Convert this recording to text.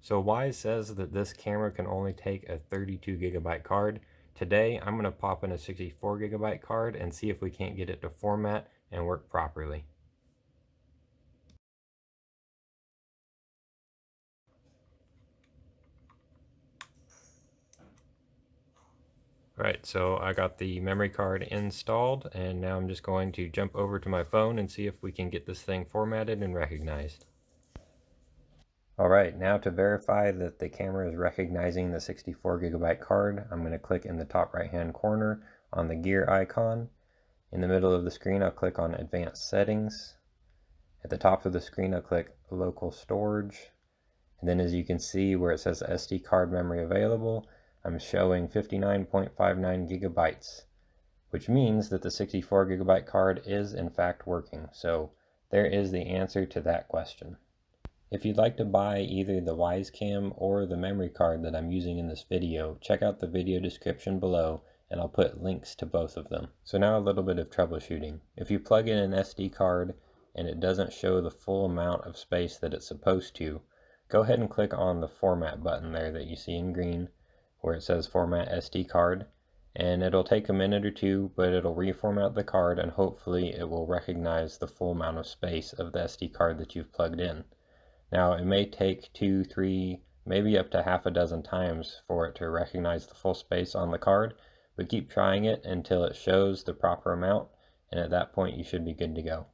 So Wyze says that this camera can only take a 32 gigabyte card. Today, I'm going to pop in a 64 gigabyte card and see if we can't get it to format and work properly. Alright, so I got the memory card installed, and now I'm just going to jump over to my phone and see if we can get this thing formatted and recognized. Alright, now to verify that the camera is recognizing the 64 gigabyte card, I'm going to click in the top right hand corner on the gear icon. In the middle of the screen, I'll click on Advanced Settings. At the top of the screen, I'll click Local Storage. And then as you can see where it says SD card memory available, I'm showing 59.59 gigabytes, which means that the 64 gigabyte card is in fact working. So there is the answer to that question. If you'd like to buy either the Wyze Cam or the memory card that I'm using in this video, check out the video description below and I'll put links to both of them. So now a little bit of troubleshooting. If you plug in an SD card and it doesn't show the full amount of space that it's supposed to, go ahead and click on the format button there that you see in green where it says format SD card, and it'll take a minute or two, but it'll reformat the card and hopefully it will recognize the full amount of space of the SD card that you've plugged in. Now it may take 2, 3, maybe up to half a dozen times for it to recognize the full space on the card, but keep trying it until it shows the proper amount, and at that point you should be good to go.